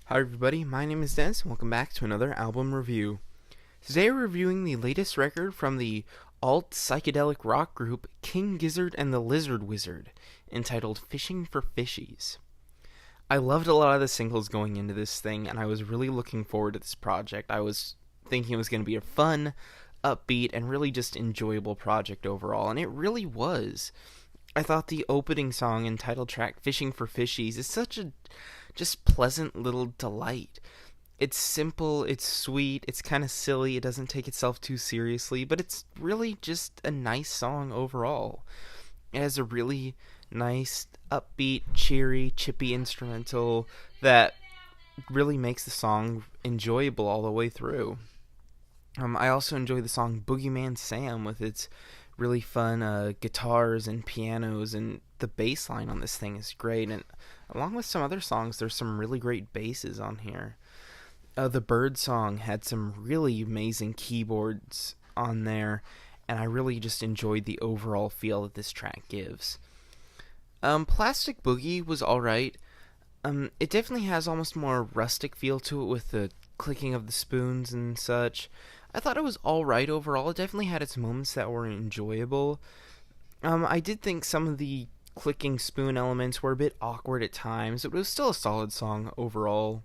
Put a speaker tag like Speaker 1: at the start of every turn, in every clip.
Speaker 1: Hi everybody, my name is Dennis and welcome back to another album review. Today we're reviewing the latest record from the alt psychedelic rock group King Gizzard and the Lizard Wizard, entitled Fishing for Fishies. I loved a lot of the singles going into this thing and I was really looking forward to this project. I was thinking it was going to be a fun, upbeat, and really just enjoyable project overall, and it really was. I thought the opening song and title track Fishing for Fishies is such a just pleasant little delight. It's simple, it's sweet, it's kind of silly, it doesn't take itself too seriously, but it's really just a nice song overall. It has a really nice, upbeat, cheery, chippy instrumental that really makes the song enjoyable all the way through. I also enjoy the song Boogieman Sam with its really fun guitars and pianos, and the bass line on this thing is great, and along with some other songs there's some really great basses on here. The Bird song had some really amazing keyboards on there, and I really just enjoyed the overall feel that this track gives. Plastic Boogie was alright. It definitely has almost more rustic feel to it with the clicking of the spoons and such. I thought it was alright overall. It definitely had its moments that were enjoyable. I did think some of the clicking spoon elements were a bit awkward at times, but it was still a solid song overall.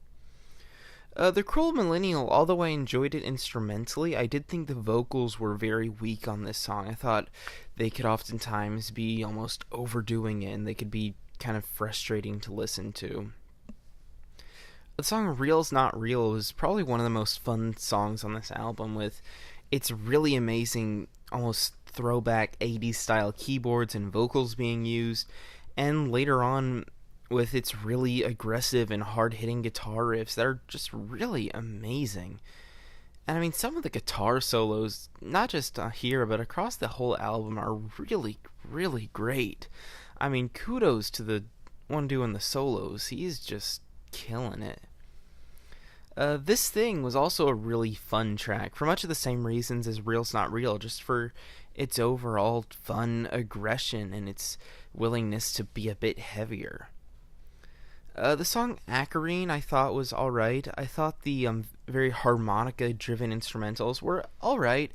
Speaker 1: The Cruel Millennial, although I enjoyed it instrumentally, I did think the vocals were very weak on this song. I thought they could oftentimes be almost overdoing it, and they could be kind of frustrating to listen to. The song Real's Not Real was probably one of the most fun songs on this album, with its really amazing, almost throwback 80s style keyboards and vocals being used, and later on with its really aggressive and hard-hitting guitar riffs that are just really amazing. And I mean, some of the guitar solos, not just here, but across the whole album, are really, really great. I mean, kudos to the one doing the solos. He's just killing it. This thing was also a really fun track, for much of the same reasons as Real's Not Real, just for its overall fun aggression and its willingness to be a bit heavier. The song Acarine I thought was alright. I thought the very harmonica-driven instrumentals were alright.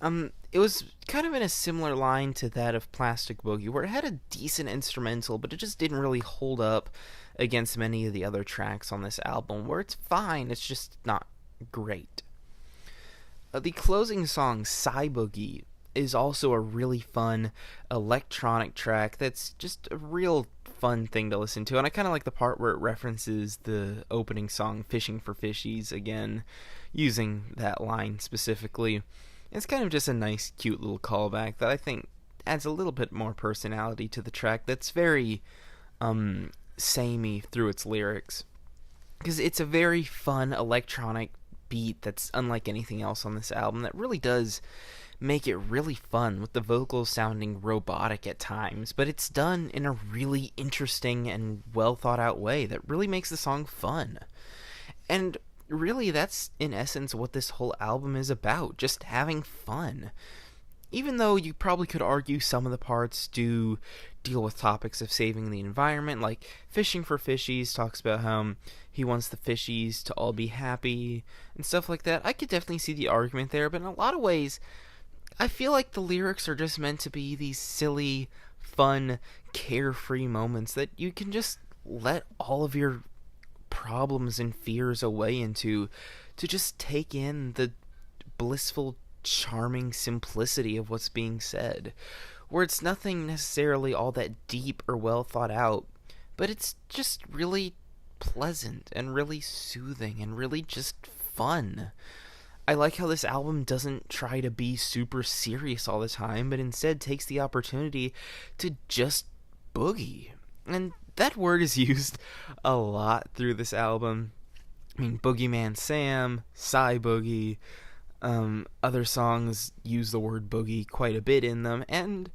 Speaker 1: It was kind of in a similar line to that of Plastic Boogie, where it had a decent instrumental, but it just didn't really hold up against many of the other tracks on this album, where it's fine, it's just not great. The closing song, Cyboogie, is also a really fun electronic track that's just a real fun thing to listen to, and I kind of like the part where it references the opening song, Fishing for Fishies, again, using that line specifically. It's kind of just a nice, cute little callback that I think adds a little bit more personality to the track that's very, samey through its lyrics. Because it's a very fun electronic beat that's unlike anything else on this album that really does make it really fun, with the vocals sounding robotic at times, but it's done in a really interesting and well thought out way that really makes the song fun. And really, that's in essence what this whole album is about, just having fun. Even though you probably could argue some of the parts do deal with topics of saving the environment, like Fishing for Fishies talks about how he wants the fishies to all be happy and stuff like that. I could definitely see the argument there, but in a lot of ways, I feel like the lyrics are just meant to be these silly, fun, carefree moments that you can just let all of your problems and fears away into, to just take in the blissful, charming simplicity of what's being said, where it's nothing necessarily all that deep or well thought out, but it's just really pleasant and really soothing and really just fun. I like how this album doesn't try to be super serious all the time, but instead takes the opportunity to just boogie. And that word is used a lot through this album. I mean, Boogieman Sam, Cyboogie, other songs use the word boogie quite a bit in them, and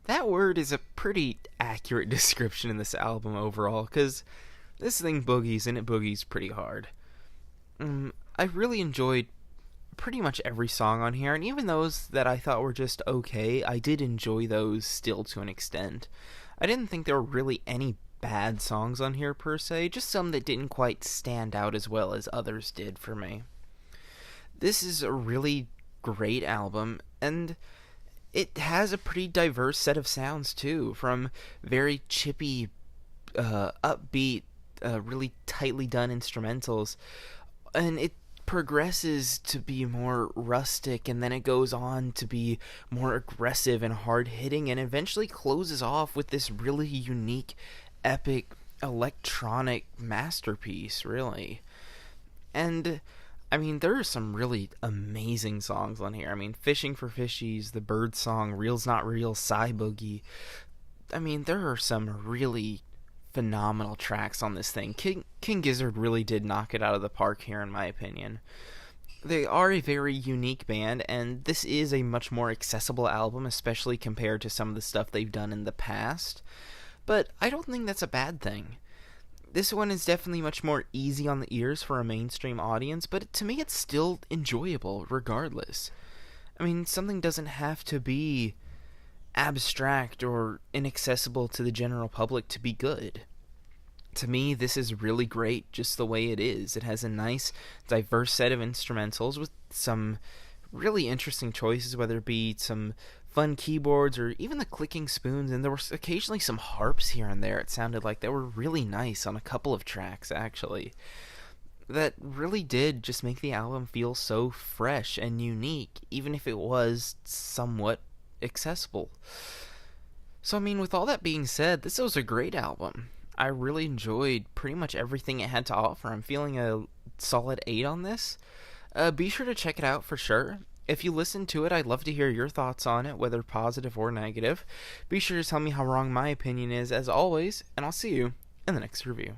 Speaker 1: that word is a pretty accurate description in this album overall, because this thing boogies, and it boogies pretty hard. I really enjoyed pretty much every song on here, and even those that I thought were just okay, I did enjoy those still to an extent. I didn't think there were really any bad songs on here per se, just some that didn't quite stand out as well as others did for me. This is a really great album, and it has a pretty diverse set of sounds too, from very chippy, upbeat, really tightly done instrumentals, and it progresses to be more rustic, and then it goes on to be more aggressive and hard-hitting, and eventually closes off with this really unique, epic, electronic masterpiece, really. And I mean, there are some really amazing songs on here. I mean, Fishing for Fishies, the Bird Song, Real's Not Real, Cyboogie. I mean, there are some really phenomenal tracks on this thing. King Gizzard really did knock it out of the park here, in my opinion. They are a very unique band, and this is a much more accessible album, especially compared to some of the stuff they've done in the past. But I don't think that's a bad thing. This one is definitely much more easy on the ears for a mainstream audience, but to me it's still enjoyable regardless. I mean, something doesn't have to be abstract or inaccessible to the general public to be good. To me, this is really great just the way it is. It has a nice, diverse set of instrumentals with some really interesting choices, whether it be some fun keyboards or even the clicking spoons, and there were occasionally some harps here and there. It sounded like they were really nice on a couple of tracks, actually. That really did just make the album feel so fresh and unique, even if it was somewhat accessible. So, I mean, with all that being said, this was a great album. I really enjoyed pretty much everything it had to offer. I'm feeling a solid 8 on this. Be sure to check it out for sure. If you listen to it, I'd love to hear your thoughts on it, whether positive or negative. Be sure to tell me how wrong my opinion is, as always, and I'll see you in the next review.